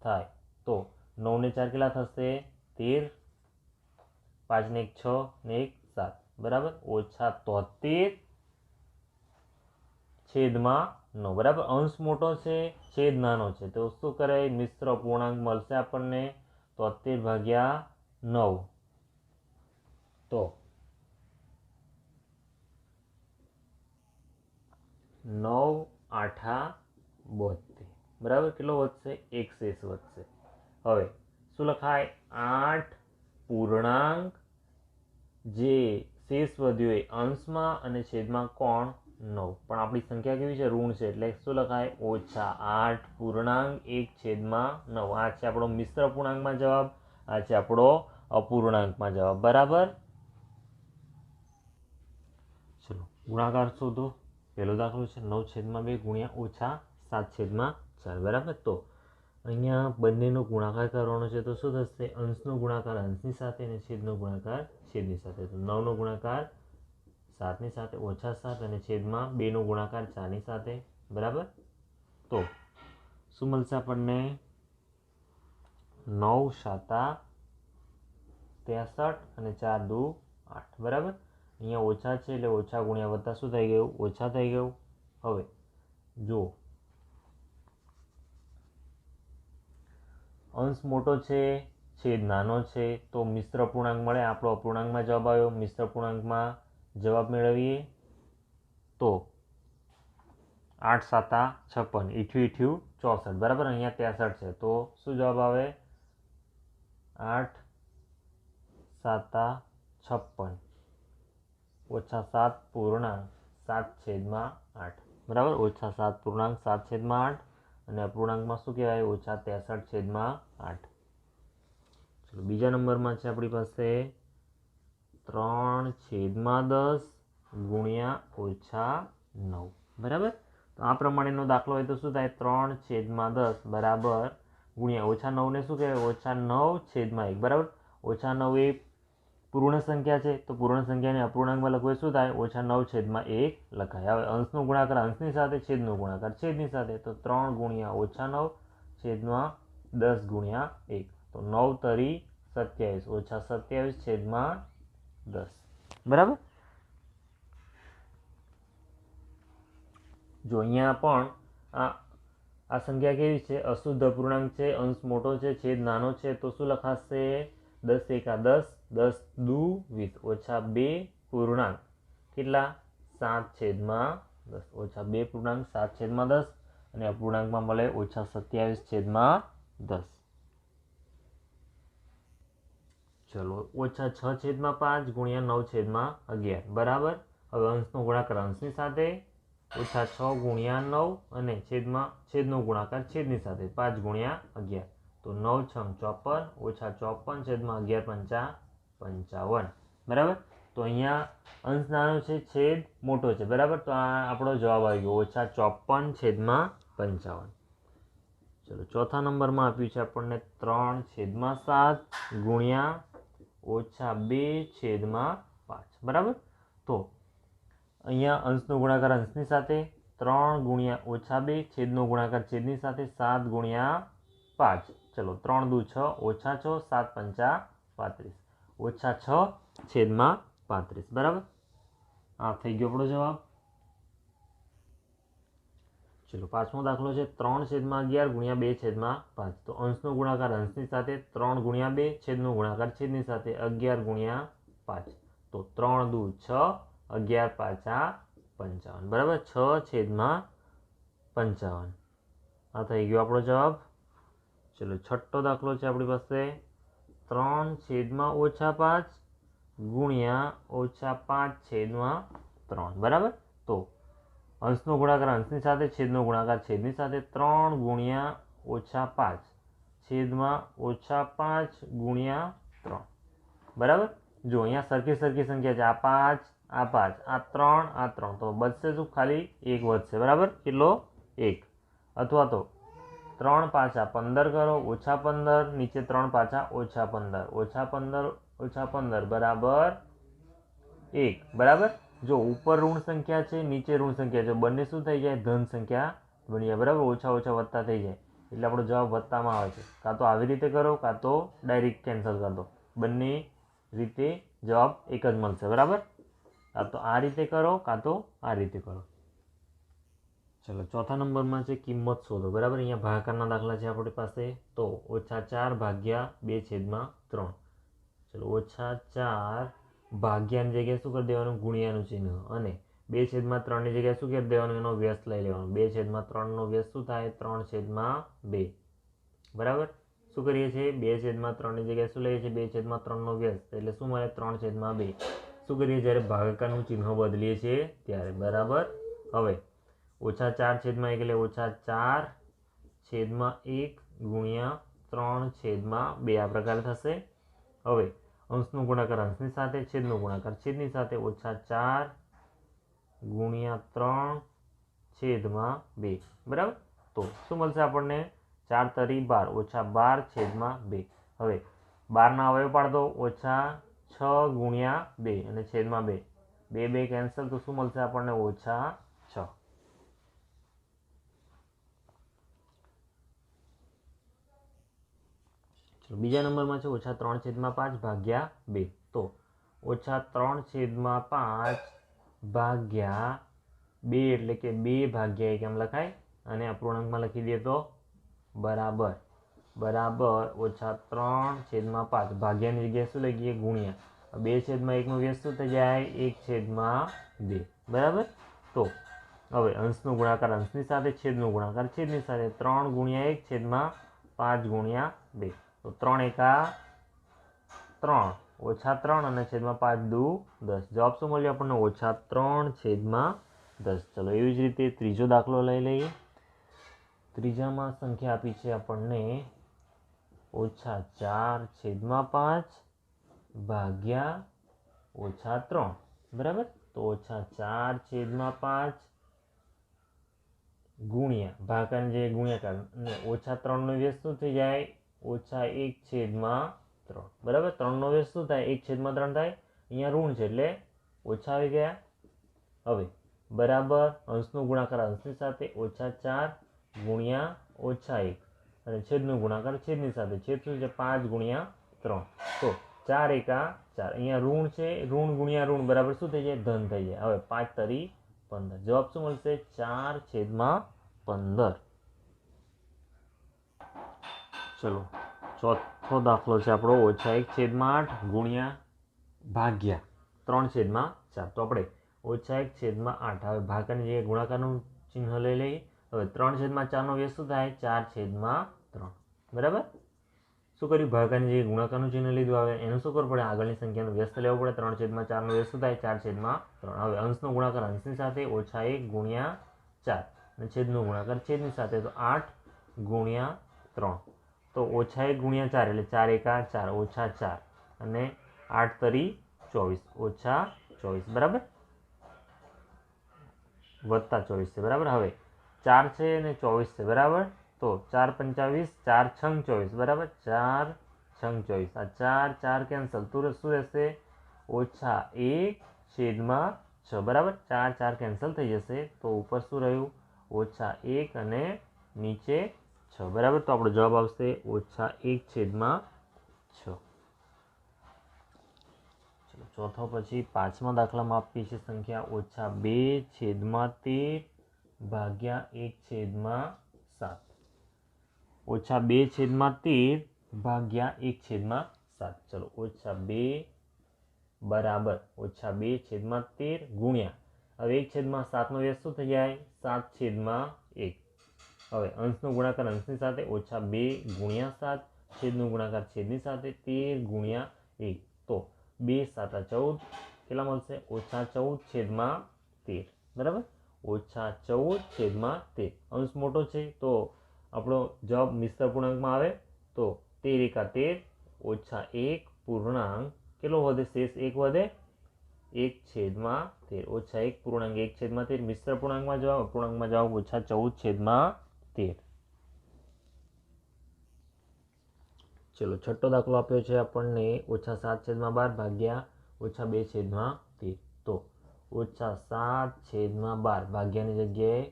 થાય. તો 9 ને 4 કેટલા થશે? 13, 5 ને 1 6 ને 1 7, બરાબર. -73/9, બરાબર. અંશ મોટો છે, છેદ નાનો છે, તો શું કરે? મિશ્ર પૂર્ણાંક મળશે આપણને 73/9. તો 9 8 72, બરાબર. કેટલો વધશે? 1 શેષ વધશે. હવે શું લખાય? 8 પૂર્ણાંક જે શેષ વધ્યો એ અંશમાં અને છેદમાં કોણ? 9. પણ આપણી સંખ્યા કેવી છે? ઋણ છે, એટલે શું લખાય? -8/1/9. આ છે આપણો મિશ્ર પૂર્ણાંકમાં જવાબ, આ છે આપણો અપૂર્ણાંકમાં જવાબ, બરાબર. ચલો ગુણાકાર શોધો. પહેલો દાખલો છે 9/2 ગુણ્યા -7/4, બરાબર. તો અહીંયા બંનેનો ગુણાકાર કરવાનો છે, તો શું થશે? અંશનો ગુણાકાર અંશની સાથે અને છેદનો ગુણાકાર છેદની સાથે. તો 9નો ગુણાકાર 7ની સાથે, -7, અને છેદમાં 2નો ગુણાકાર 4ની સાથે, બરાબર. તો શું મળશે આપણને? 9 7 63 અને 4 2 8, બરાબર. અહીંયા ઓછા છે એટલે ઓછા ગુણ્યા વત્તા શું થઈ ગયું? ઓછા થઈ ગયું. હવે જો અંશ મોટો છે, છેદ નાનો છે, તો મિશ્ર પૂર્ણાંક મળે. આપણો અપૂર્ણાંકમાં જવાબ આવ્યો. મિશ્ર પૂર્ણાંકમાં જવાબ મેળવીએ તો 8 7 56, 88 64, બરાબર. અહીંયા 63 છે, તો શું જવાબ આવે? 8 7 56 -7/8, બરાબર. -7/8, અને અપૂર્ણાંકમાં શું કહેવાય? -63/8. ચલો બીજા નંબરમાં છે આપણી પાસે 3/10 ગુણ્યા -9, બરાબર. તો આ પ્રમાણેનો દાખલો હોય તો શું થાય? 3/10 બરાબર ગુણ્યા -9 ને શું કહેવાય? -9/1, બરાબર. -9 એ પૂર્ણ સંખ્યા છે, તો પૂર્ણ સંખ્યાને અપૂર્ણાંકમાં લખવું શું થાય? -9/1 લખાય. હવે અંશનો ગુણાકાર અંશની સાથે, છેદનો ગુણાકાર છેદની સાથે, તો 3 ગુણ્યા -9/10 ગુણ્યા 1, તો 9 તરી 27, -27/10, બરાબર. જો અહીંયા પણ આ સંખ્યા કેવી છે? અશુદ્ધ અપૂર્ણાંક છે, અંશ મોટો છે, છેદ નાનો છે, તો શું લખાશે? 10 એકા 10, 10 દુ 20, -2 પૂર્ણાંક કેટલા? 7/10, -2 પૂર્ણાંક 7/10, અને અપૂર્ણાંકમાં મળે -27/10. ચલો -6/5 ગુણ્યા 9/11, બરાબર. હવે અંશનો ગુણાકાર અંશની સાથે, -6 ગુણ્યા 9, અને છેદનો ગુણાકાર છેદની સાથે, 5 ગુણ્યા 11, તો 9 6 54, -54/11 55, બરાબર. તો અહીંયા અંશ નાનો છે, છેદ મોટો છે, બરાબર. તો આ આપણો જવાબ આવી ગયો -54/55. ચલો ચોથા નંબરમાં આપ્યું છે આપણને 3/7 ગુણ્યા -2/5, બરાબર. તો અહીંયા અંશનો ગુણાકાર અંશની સાથે, 3 ગુણ્યા -2, છેદનો ગુણાકાર છેદની સાથે, 7 ગુણ્યા 5, ચલો 3 દુ 6, -6, 7 5 35, -6/35, બરાબર. આ થઈ ગયો આપણો જવાબ. ચલો પાંચમો દાખલો છે 3/11 ગુણ્યા 2/5. તો અંશનો ગુણાકાર અંશની સાથે, 3 ગુણ્યા 2, છેદનો ગુણાકાર છેદની સાથે, 11 ગુણ્યા 5, તો 3 દુ 6, 11 5 55, બરાબર. 6/55. આ થઈ ગયો આપણો જવાબ. ચલો છઠ્ઠો દાખલો છે આપણી પાસે 3/-5 ગુણ્યા -5/3 બરાબર. તો અંશનો ગુણાકાર અંશની સાથે, છેદનો ગુણાકાર છેદની સાથે, 3 ગુણ્યા -5 છેદમાં -5 ગુણ્યા 3 બરાબર. જો અહીંયા સરખી સરખી સંખ્યા છે, આ 5 આ 3 આ 3, તો બચશે શું? ખાલી 1 વધશે બરાબર. કેટલો? 1. અથવા તો 3 × 5 = 15 કરો, -15 નીચે 3 × 5 = -15, -15 બરાબર 1 બરાબર. જો ઉપર ઋણ સંખ્યા છે, નીચે ઋણ સંખ્યા છે, બંને શું થઈ જાય? ધન સંખ્યા બની જાય બરાબર. ઓછા ઓછા વધતા થઈ જાય એટલે આપણો જવાબ વધતામાં આવે છે. કાં તો આવી રીતે કરો, કાં તો ડાયરેક્ટ કેન્સલ કરી દો. બંને રીતે જવાબ એક જ મળશે બરાબર. કાં તો આ રીતે કરો, કાં તો આ રીતે કરો. ચલો ચોથા નંબરમાં છે કિંમત શોધો બરાબર. અહીંયા ભાગાકારના દાખલા છે આપણી પાસે. તો -4 ભાગ્યા 2/3. ચલો -4 ભાગ્યાની જગ્યાએ શું કરી દેવાનું? ગુણ્યાનું ચિહ્ન. અને 2/3ની જગ્યાએ શું કરી દેવાનું? એનો વ્યસ્ત લઈ લેવાનો. 2/3નો વ્યસ્ત શું થાય? 3/2 બરાબર. શું કરીએ છીએ? 2/3ની જગ્યાએ શું લઈએ છીએ? 2/3નો વ્યસ્ત એટલે શું મળે? 3/2. શું કરીએ? જ્યારે ભાગાકારનું ચિહ્ન બદલીએ છીએ ત્યારે બરાબર. હવે -4/1 એટલે -4/1 ગુણ્યા 3/2 આ પ્રકારે થશે. હવે અંશનો ગુણાકાર અંશની સાથે, છેદનો ગુણાકાર છેદની સાથે, -4 ગુણ્યા 3/2 બરાબર. તો શું મળશે આપણને? 4 તરી 12, -12/2. હવે 12ના અવયવ પાડ દો. -6 ગુણ્યા 2 અને છેદમાં 2, 2 કેન્સલ, તો શું મળશે આપણને? -6. બીજા નંબરમાં છે -3/5 ભાગ્યા 2. તો -3/5 ભાગ્યા 2 એટલે કે 2/1 એમ લખાય. અને અપૂર્ણાંકમાં લખી દઈએ તો બરાબર -3/5 ભાગ્યાની જગ્યાએ શું લખીએ? ગુણ્યા 2/1નો વ્યસ્ત શું થઈ જાય? 1/2 બરાબર. તો હવે અંશનો ગુણાકાર અંશની સાથે, છેદનો ગુણાકાર છેદની સાથે, 3 ગુણ્યા 1/5 ગુણ્યા 2. તો 3 એકા 3, -3 અને -5 દુ 10. જવાબ શું મળ્યો આપણને? -3/10. ચલો એવી જ રીતે ત્રીજો દાખલો લઈ લઈએ. ત્રીજામાં સંખ્યા આપી છે આપણને -4/5 ભાગ્યા -3 બરાબર. તો -4/5 ગુણ્યા ભાગાકારની જે ગુણ્યાકાર અને -3નો વ્યસ્ત શું થઈ જાય? -1/3 બરાબર. 3નો વ્યસ્ત શું થાય? 1/3 થાય. અહીંયા ઋણ છે એટલે ઓછા આવી ગયા. હવે બરાબર અંશનો ગુણાકાર અંશની સાથે, -4 ગુણ્યા -1 અને છેદનો ગુણાકાર છેદની સાથે, છેદ શું છે? 5 ગુણ્યા 3. તો 4 એકા 4. અહીંયા ઋણ છે, ઋણ ગુણ્યા ઋણ બરાબર શું થઈ જાય? ધન થઈ જાય. હવે 5 તરી 15. જવાબ શું મળશે? 4/15. ચલો ચોથો દાખલો છે આપણો -1/8 ગુણ્યા ભાગ્યા 3/4. તો આપણે -1/8. હવે ભાગાની જગ્યાએ ગુણાકારનું ચિહ્ન લઈ લઈએ. હવે 3/4નો વ્યસ્ત શું થાય? 4/3 બરાબર. શું કર્યું? ભાગાની જગ્યાએ ગુણાકારનું ચિહ્ન લીધું. હવે એનું શું કરવું પડે? આગળની સંખ્યાનો વ્યસ્ત લેવો પડે. 3/4નો વ્યસ્ત શું થાય? 4/3. હવે અંશનો ગુણાકાર અંશની સાથે, -1 ગુણ્યા 4 અને છેદનો ગુણાકાર છેદની સાથે, તો 8 ગુણ્યા 3. તો -1 ગુણ્યા 4 એટલે 4 એકા 4, -4 અને 8 તરી 24, -24 બરાબર. +24 છે બરાબર. હવે 4 છે અને 24 છે બરાબર. તો 4 × 25, 4 × 24 બરાબર. 4 × 24. આ 4 4 કેન્સલ, તો શું રહેશે? -1/6 બરાબર. 4 4 કેન્સલ થઈ જશે. તો ઉપર શું રહ્યું? -1 અને નીચે 6 બરાબર. તો આપણો જવાબ આવશે -1/6. ચલો ચોથો પછી પાંચમા દાખલામાં આપી છે સંખ્યા -2/13 ભાગ્યા 1/7. -2/13 ભાગ્યા 1/7. ચલો -2 બરાબર -2/13 ગુણ્યા, હવે 1/7નો વ્યસ્ત શું થઈ જાય? 7/1. હવે અંશનો ગુણાકાર અંશની સાથે, -2 ગુણ્યા 7, છેદનો ગુણાકાર છેદની સાથે, 13 ગુણ્યા 1. તો 2 7 14 કેટલા મળશે -14/13 બરાબર -14/13 અંશ મોટો છે તો આપણો જવાબ મિશ્ર પૂર્ણાંકમાં આવે તો 13 એકા 13 -1 પૂર્ણાંક કેટલો વધે શેષ 1 વધે 1/13 -1 પૂર્ણાંક 1/13 મિશ્ર પૂર્ણાંકમાં જવાબ અપૂર્ણાંકમાં જવાબ -14/13. ચલો છઠ્ઠો દાખલો આપ્યો છે આપણને -7/12 ભાગ્યા -2/13 તો -7/12 ભાગ્યાની જગ્યાએ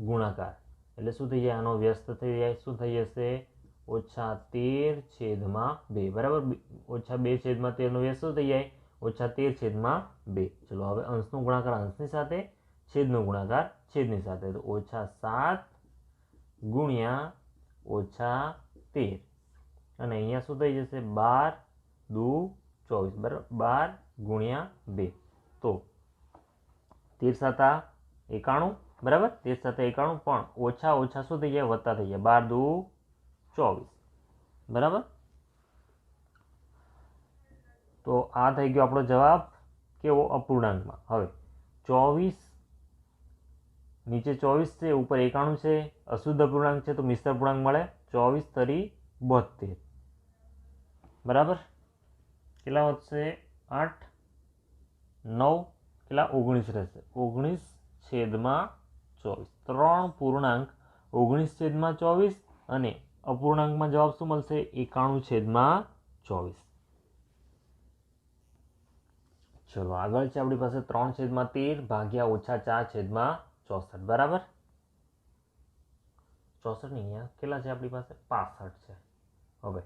ગુણાકાર એટલે શું થઈ જાય આનો વ્યસ્ત થઈ જાય શું થઈ જશે -13/2 બરાબર -2/13 નો વ્યસ્ત શું થઈ જાય -13/2. ચલો હવે અંશનો ગુણાકાર અંશની સાથે છેદનો ગુણાકાર છેદની સાથે તો -7 ગુણ્યા -13 અને અહીંયા શું થઈ જશે 12 2 24 બરાબર 12 ગુણ્યા 2 તો 13 7 91 બરાબર 13 7 91 પણ ઓછા ઓછા શું થઈ જાય વત્તા થઈ જાય 12 2 24 બરાબર. તો આ થઈ ગયો આપણો જવાબ કેવો અપૂર્ણાંકમાં. હવે 24 નીચે 24 છે ઉપર 91 છે અશુદ્ધ અપૂર્ણાંક છે તો મિશ્ર પૂર્ણાંક મળે 24 * 32 બરાબર કેટલા વધશે 8 9 કેટલા 19 રહેશે 19/24 ત્રણ પૂર્ણાંક 19/24 અને અપૂર્ણાંકમાં જવાબ શું મળશે 91/24. ચલો આગળ છે આપણી પાસે 3/13 ભાગ્યા -4/64 બરાબર 64 નહીં અહીંયા કેટલા છે આપણી પાસે 65 છે. હવે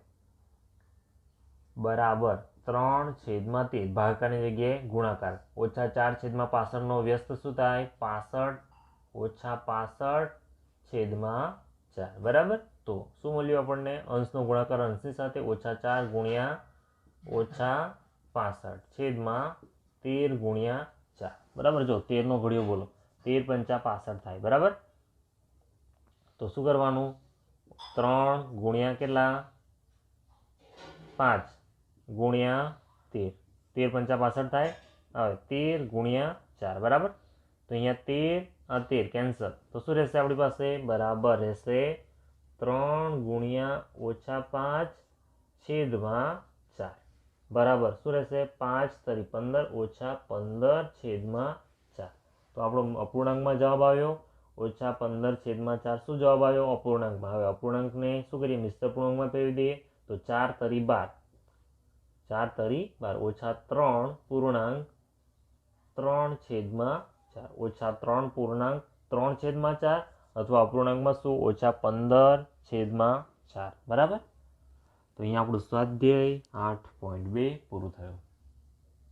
બરાબર 3/13 ભાગાકારની જગ્યાએ ગુણાકાર -4/65 નો વ્યસ્ત શું થાય 65 -65/4 બરાબર. તો શું મળ્યું આપણને અંશનો ગુણાકાર અંશની સાથે -4 ગુણ્યા -65/13 ગુણ્યા 4 બરાબર. જો 13 નો ઘડિયો બોલો 13 × 5 = 65 થાય બરાબર. તો શું કરવાનું 3 ગુણ્યા કેટલા 5 ગુણ્યા 13 13 × 5 = 65 થાય. હવે 13 ગુણ્યા 4 બરાબર. તો અહીંયા 13 કેન્સલ તો શું રહેશે આપણી પાસે બરાબર રહેશે 3 ગુણ્યા -5/4 બરાબર શું રહેશે 5 * 15 -15/4. તો આપણો અપૂર્ણાંકમાં જવાબ આવ્યો -15/4 શું જવાબ આવ્યો અપૂર્ણાંકમાં. હવે અપૂર્ણાંકને શું કરીએ મિશ્ર પૂર્ણાંકમાં ફેરવી દઈએ તો 4 * 12 -3 પૂર્ણાંક 3/4 -3 પૂર્ણાંક 3/4 અથવા અપૂર્ણાંકમાં શું -15/4 બરાબર. તો અહીંયા આપણું સ્વાધ્યાય 8.2 પૂરું થયું.